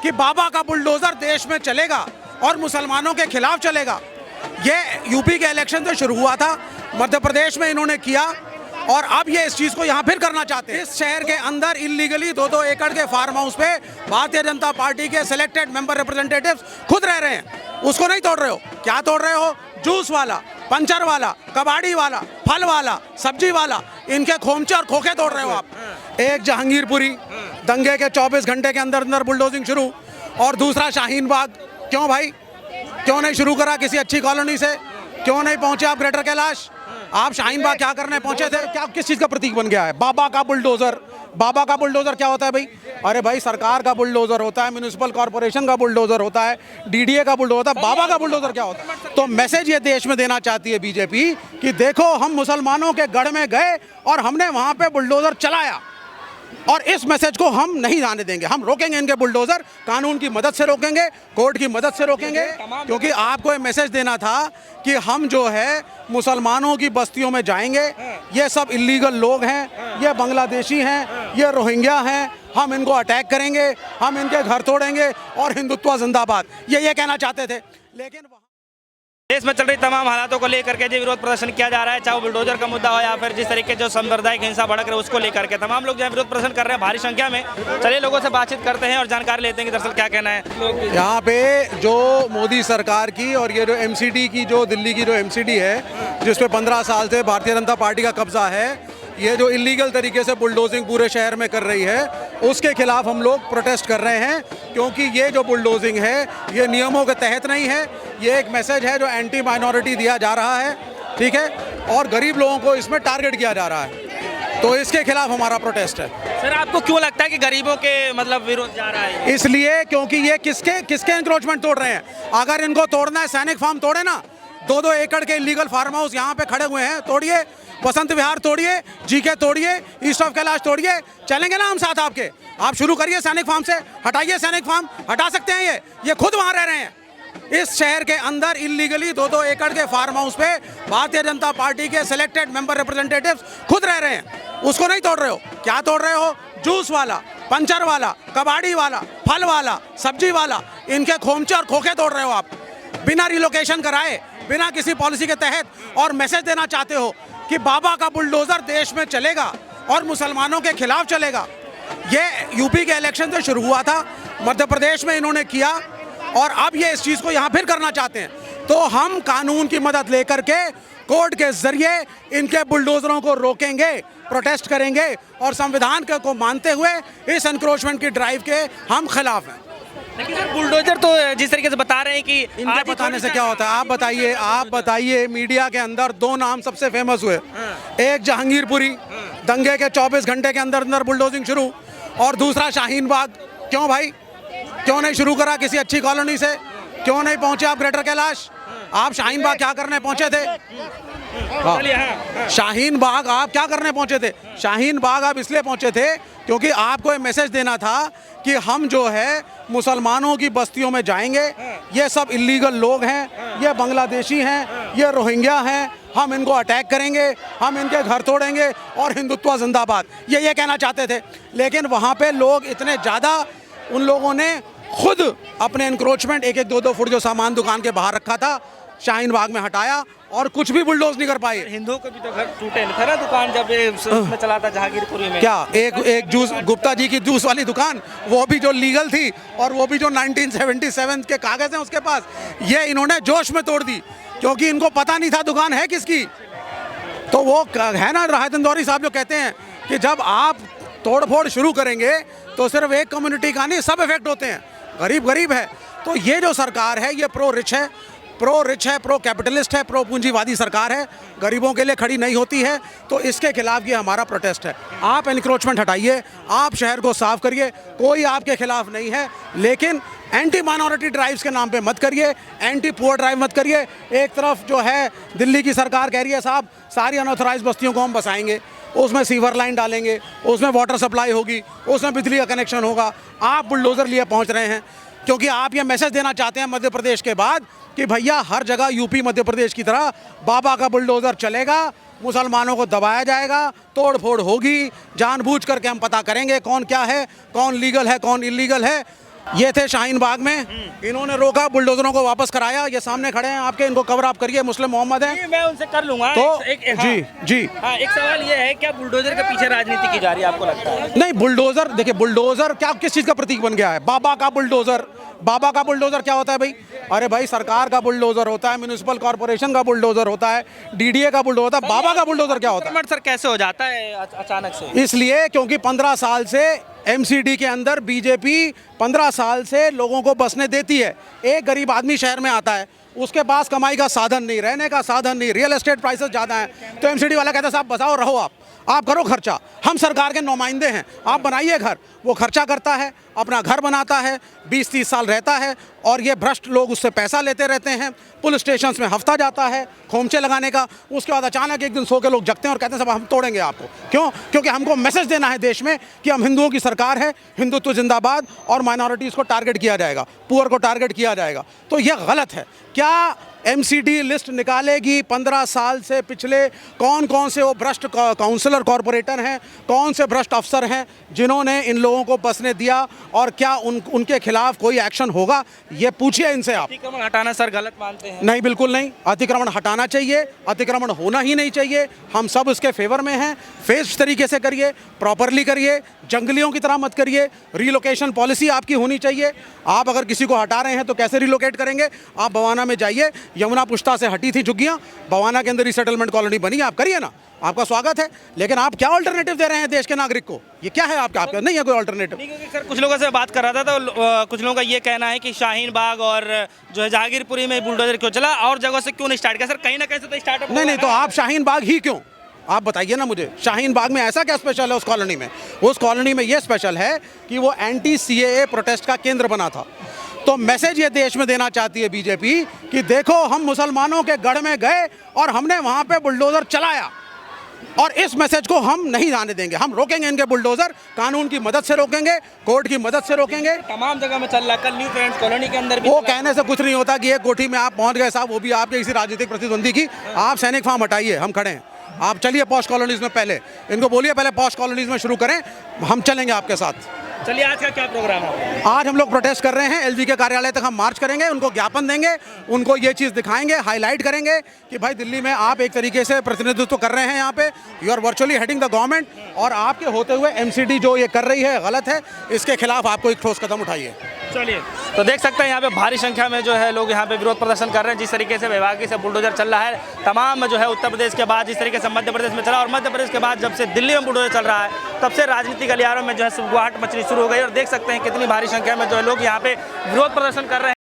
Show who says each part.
Speaker 1: कि बाबा का बुलडोजर देश में चलेगा और मुसलमानों के खिलाफ चलेगा। ये यूपी के इलेक्शन से शुरू हुआ था, मध्य प्रदेश में इन्होंने किया और अब ये इस चीज़ को यहाँ फिर करना चाहते हैं। इस शहर के अंदर इलीगली 2-2 एकड़ के फार्म हाउस पे भारतीय जनता पार्टी के सिलेक्टेड मेंबर रिप्रेजेंटेटिव्स खुद रह रहे हैं, उसको नहीं तोड़ रहे हो। क्या तोड़ रहे हो? जूस वाला, पंचर वाला, कबाड़ी वाला, फल वाला, सब्जी वाला, इनके खोमचे और खोखे तोड़ रहे हो आप। एक जहांगीरपुरी दंगे के 24 घंटे के अंदर अंदर बुलडोजिंग शुरू, और दूसरा शाहीन बाग। क्यों भाई, क्यों नहीं शुरू करा किसी अच्छी कॉलोनी से? क्यों नहीं पहुंचे आप ग्रेटर कैलाश? आप शाहीन बाग क्या करने पहुंचे थे? क्या किस चीज़ का प्रतीक बन गया है बाबा का बुलडोजर? बाबा का बुलडोजर क्या होता है भाई? अरे भाई, सरकार का बुलडोजर होता है, म्यूनिसिपल कॉर्पोरेशन का बुलडोजर होता है, डीडीए का बुलडोजर होता है, बाबा का बुलडोजर क्या होता है? तो मैसेज ये देश में देना चाहती है बीजेपी कि देखो, हम मुसलमानों के गढ़ में गए और हमने वहां पे बुलडोजर चलाया, और इस मैसेज को हम नहीं जाने देंगे। हम रोकेंगे इनके बुलडोजर, कानून की मदद से रोकेंगे, कोर्ट की मदद से रोकेंगे, क्योंकि आपको ये मैसेज देना था कि हम जो है मुसलमानों की बस्तियों में जाएंगे, ये सब इलीगल लोग हैं, ये बांग्लादेशी हैं, ये रोहिंग्या हैं, हम इनको अटैक करेंगे, हम इनके घर तोड़ेंगे और हिंदुत्व जिंदाबाद, ये कहना चाहते थे। लेकिन
Speaker 2: देश में चल रही तमाम हालातों को लेकर के जो विरोध प्रदर्शन किया जा रहा है, चाहे वो बुलडोजर का मुद्दा हो या फिर जिस तरीके जो सांप्रदायिक हिंसा भड़क रहे उसको लेकर के तमाम लोग जो है विरोध प्रदर्शन कर रहे हैं भारी संख्या में। चलिए लोगों से बातचीत करते हैं और जानकारी लेते हैं कि दरअसल क्या कहना है।
Speaker 1: यहाँ पे जो मोदी सरकार की और ये जो एमसीडी की, जो दिल्ली की जो एमसीडी है, जिस पे 15 साल से भारतीय जनता पार्टी का कब्जा है, ये जो इलीगल तरीके से बुलडोजिंग पूरे शहर में कर रही है, उसके खिलाफ हम लोग प्रोटेस्ट कर रहे हैं, क्योंकि ये जो बुलडोजिंग है ये नियमों के तहत नहीं है। ये एक मैसेज है जो एंटी माइनॉरिटी दिया जा रहा है, ठीक है, और गरीब लोगों को इसमें टारगेट किया जा रहा है, तो इसके खिलाफ हमारा प्रोटेस्ट है।
Speaker 2: सर, आपको क्यों लगता है कि गरीबों के मतलब विरोध जा रहा है?
Speaker 1: इसलिए क्योंकि ये किसके एंक्रोचमेंट तोड़ रहे हैं। अगर इनको तोड़ना है, सैनिक फार्म तोड़े ना, 2-2 एकड़ के इलीगल फार्म हाउस यहाँ पे खड़े हुए हैं, तोड़िए। Basant Vihar तोड़िए, GK तोड़िए, east of Kailash तोड़िए, चलेंगे ना हम साथ आपके। आप शुरू करिए सैनिक फार्म से, हटाइए सैनिक फार्म, हटा सकते हैं ये खुद वहाँ रह रहे हैं। इस शहर के अंदर इलीगली 2-2 एकड़ के फार्म हाउस पे भारतीय जनता पार्टी के सिलेक्टेड मेंबर रिप्रेजेंटेटिव्स खुद रह रहे हैं, उसको नहीं तोड़ रहे हो। क्या तोड़ रहे हो? जूस वाला, पंचर वाला, कबाड़ी वाला, फल वाला, सब्जी वाला, इनके खोमचे और खोखे तोड़ रहे हो आप, बिना रिलोकेशन कराए, बिना किसी पॉलिसी के तहत। और मैसेज देना चाहते हो कि बाबा का बुलडोजर देश में चलेगा और मुसलमानों के खिलाफ चलेगा। ये यूपी के इलेक्शन से शुरू हुआ था, मध्य प्रदेश में इन्होंने किया और अब ये इस चीज़ को यहाँ फिर करना चाहते हैं। तो हम कानून की मदद लेकर के कोर्ट के जरिए इनके बुलडोजरों को रोकेंगे, प्रोटेस्ट करेंगे और संविधान को मानते हुए इस एनक्रोचमेंट की ड्राइव के हम खिलाफ हैं।
Speaker 2: लेकिन सर, बुलडोजर तो जिस तरीके से बता रहे हैं कि
Speaker 1: इनके बताने से क्या होता है? आप बताइए मीडिया के अंदर 2 नाम सबसे फेमस हुए, एक जहांगीरपुरी दंगे के 24 घंटे के अंदर अंदर बुलडोजिंग शुरू, और दूसरा शाहीन बाग। क्यों भाई, क्यों नहीं शुरू करा किसी अच्छी कॉलोनी से? क्यों नहीं पहुंचे आप ग्रेटर कैलाश? आप शाहीन बाग क्या करने पहुंचे थे? शाहीन बाग आप क्या करने पहुंचे थे? शाहीन बाग आप इसलिए पहुंचे थे क्योंकि आपको ये मैसेज देना था कि हम जो है मुसलमानों की बस्तियों में जाएंगे, ये सब इलीगल लोग हैं, ये बांग्लादेशी हैं, ये रोहिंग्या हैं, हम इनको अटैक करेंगे, हम इनके घर तोड़ेंगे और हिंदुत्व जिंदाबाद, ये कहना चाहते थे। लेकिन वहाँ पे लोग इतने ज़्यादा, उन लोगों ने खुद अपने एनक्रोचमेंट 1-1, 2-2 फुट जो सामान दुकान के बाहर रखा था शाहीन बाग में हटाया और कुछ भी बुलडोज नहीं कर पाए।
Speaker 2: हिंदुओं के भी तो घर टूटे था ना, दुकान जब उसमें चला था जहांगीरपुरी में।
Speaker 1: क्या एक जूस, गुप्ता जी की जूस वाली दुकान, वो भी जो लीगल थी और वो भी जो 1977 के कागज हैं उसके पास, ये इन्होंने जोश में तोड़ दी क्योंकि इनको पता नहीं था दुकान है किसकी। तो वो है ना, राहत इंदौरी साहब जो कहते हैं कि जब आप तोड़ फोड़ शुरू करेंगे तो सिर्फ एक कम्युनिटी का नहीं, सब इफेक्ट होते हैं, गरीब है। तो ये जो सरकार है ये प्रो रिच है, प्रो कैपिटलिस्ट है, प्रो पूंजीवादी सरकार है, गरीबों के लिए खड़ी नहीं होती है। तो इसके खिलाफ ये हमारा प्रोटेस्ट है। आप एनक्रोचमेंट हटाइए, आप शहर को साफ करिए, कोई आपके खिलाफ नहीं है, लेकिन एंटी माइनॉरिटी ड्राइव्स के नाम पे मत करिए, एंटी पुअर ड्राइव मत करिए। एक तरफ जो है दिल्ली की सरकार कह रही है साहब सारी अनऑथराइज बस्तियों को हम बसाएंगे, उसमें सीवर लाइन डालेंगे, उसमें वाटर सप्लाई होगी, उसमें बिजली का कनेक्शन होगा। आप बुलडोज़र लिए पहुंच रहे हैं क्योंकि आप ये मैसेज देना चाहते हैं मध्य प्रदेश के बाद कि भैया हर जगह यूपी मध्य प्रदेश की तरह बाबा का बुलडोज़र चलेगा, मुसलमानों को दबाया जाएगा, तोड़ फोड़ होगी, जानबूझ करके हम पता करेंगे कौन क्या है, कौन लीगल है, कौन इलीगल है। ये थे शाहीन बाग में, इन्होंने रोका, बुलडोजरों को वापस कराया। ये सामने खड़े हैं आपके, इनको कवर अप करिए, मुस्लिम मोहम्मद हैं।
Speaker 2: मैं उनसे कर लूंगा
Speaker 1: तो
Speaker 2: हाँ,
Speaker 1: जी
Speaker 2: हाँ, एक सवाल ये है, क्या बुलडोजर के पीछे राजनीति की जा रही है आपको लगता है?
Speaker 1: नहीं, बुलडोजर देखिए, बुलडोजर क्या किस चीज का प्रतीक बन गया है? बाबा का बुलडोजर। बाबा का बुलडोजर क्या होता है भाई? अरे भाई, सरकार का बुलडोजर होता है, म्युनिसिपल कॉर्पोरेशन का बुलडोजर होता है, डीडीए का बुलडोजर होता है। बाबा का बुलडोजर क्या होता है?
Speaker 2: सर कैसे हो जाता है अचानक से?
Speaker 1: इसलिए क्योंकि 15 साल से एमसीडी के अंदर बीजेपी 15 साल से लोगों को बसने देती है। एक गरीब आदमी शहर में आता है, उसके पास कमाई का साधन नहीं, रहने का साधन नहीं, रियल एस्टेट प्राइसेस ज़्यादा हैं, तो एमसीडी वाला कहता है साहब बसाओ, रहो आप करो खर्चा, हम सरकार के नुमाइंदे हैं, आप बनाइए घर। वो खर्चा करता है, अपना घर बनाता है, 20-30 साल रहता है, और ये भ्रष्ट लोग उससे पैसा लेते रहते हैं। पुलिस स्टेशन में हफ्ता जाता है खोमचे लगाने का, उसके बाद अचानक एक दिन सो के लोग जगते हैं और कहते हैं साहब हम तोड़ेंगे आपको। क्यों? क्योंकि हमको मैसेज देना है देश में कि हम हिंदुओं की सरकार है, हिंदुत्व जिंदाबाद, और माइनॉरिटीज़ को टारगेट किया जाएगा, पुअर को टारगेट किया जाएगा। तो यह गलत है। क्या एमसीडी लिस्ट निकालेगी 15 साल से पिछले कौन कौन से वो भ्रष्ट काउंसलर कॉरपोरेटर हैं, कौन से भ्रष्ट अफसर हैं जिन्होंने इन लोगों को बसने दिया, और क्या उनके खिलाफ कोई एक्शन होगा? ये पूछिए इनसे आप।
Speaker 2: अतिक्रमण हटाना सर गलत मानते हैं?
Speaker 1: नहीं, बिल्कुल नहीं। अतिक्रमण हटाना चाहिए, अतिक्रमण होना ही नहीं चाहिए। हम सब उसके फेवर में हैं। फेस तरीके से करिए, प्रॉपरली करिए, जंगलियों की तरह मत करिए। रिलोकेशन पॉलिसी आपकी होनी चाहिए। आप अगर किसी को हटा रहे हैं तो कैसे रिलोकेट करेंगे? आप बवाना में जाइए, यमुना पुष्ता से हटी थी झुग्गियाँ, बवाना के अंदर रिसेटलमेंट कॉलोनी बनी, आप करिए ना, आपका स्वागत है। लेकिन आप क्या अल्टरनेटिव दे रहे हैं देश के नागरिक को? ये क्या है आपका नहीं है कोई अल्टरनेटिव।
Speaker 2: क्योंकि सर कुछ लोगों से बात कर रहा था तो कुछ लोगों का ये कहना है कि शाहीन बाग और जो है जहांगीरपुरी में बुलडोजर क्यों चला और जगह से क्यों नहीं स्टार्ट किया? सर कहीं ना कहीं से तो स्टार्टअप
Speaker 1: नहीं, तो आप शाहीन बाग ही क्यों? आप बताइए ना मुझे, शाहीन बाग में ऐसा क्या स्पेशल है उस कॉलोनी में? उस कॉलोनी में ये स्पेशल है कि वो एंटी सीएए प्रोटेस्ट का केंद्र बना था। तो मैसेज ये देश में देना चाहती है बीजेपी कि देखो, हम मुसलमानों के गढ़ में गए और हमने वहाँ पे बुलडोजर चलाया, और इस मैसेज को हम नहीं जाने देंगे। हम रोकेंगे इनके बुलडोजर, कानून की मदद से रोकेंगे, कोर्ट की मदद से रोकेंगे।
Speaker 2: तमाम जगह में चल रहा है, कल न्यू फ्रेंड्स कॉलोनी के अंदर भी
Speaker 1: वो कहने से कुछ नहीं होता कि एक कोठी में आप पहुंच गए साहब, वो भी आपके किसी राजनीतिक प्रतिद्वंदी की। आप सैनिक फार्म हटाइए, हम खड़े हैं। आप चलिए पॉश कॉलोनीज में, पहले इनको बोलिए पहले पॉश कॉलोनीज में शुरू करें, हम चलेंगे आपके साथ।
Speaker 2: चलिए, आज का क्या प्रोग्राम है?
Speaker 1: आज हम लोग प्रोटेस्ट कर रहे हैं, एलजी के कार्यालय तक हम मार्च करेंगे, उनको ज्ञापन देंगे, उनको ये चीज़ दिखाएंगे, हाईलाइट करेंगे कि भाई दिल्ली में आप एक तरीके से प्रतिनिधित्व कर रहे हैं, यहाँ पे you are virtually heading the government, और आपके होते हुए एमसीडी जो ये कर रही है गलत है, इसके खिलाफ आपको एक ठोस कदम उठाइए।
Speaker 2: चलिए, तो देख सकते हैं यहाँ पे भारी संख्या में जो है लोग यहाँ पे विरोध प्रदर्शन कर रहे हैं। जिस तरीके से विभागीय से बुलडोजर चल रहा है, तमाम जो है उत्तर प्रदेश के बाद जिस तरीके से मध्य प्रदेश में चला, और मध्य प्रदेश के बाद जब से दिल्ली में बुलडोजर चल रहा है, तब से राजनीतिक गलियारों में जो है सुगबुगाहट मचनी शुरू हो गई। और देख सकते हैं कितनी भारी संख्या में जो है लोग यहाँ पे विरोध प्रदर्शन कर रहे हैं।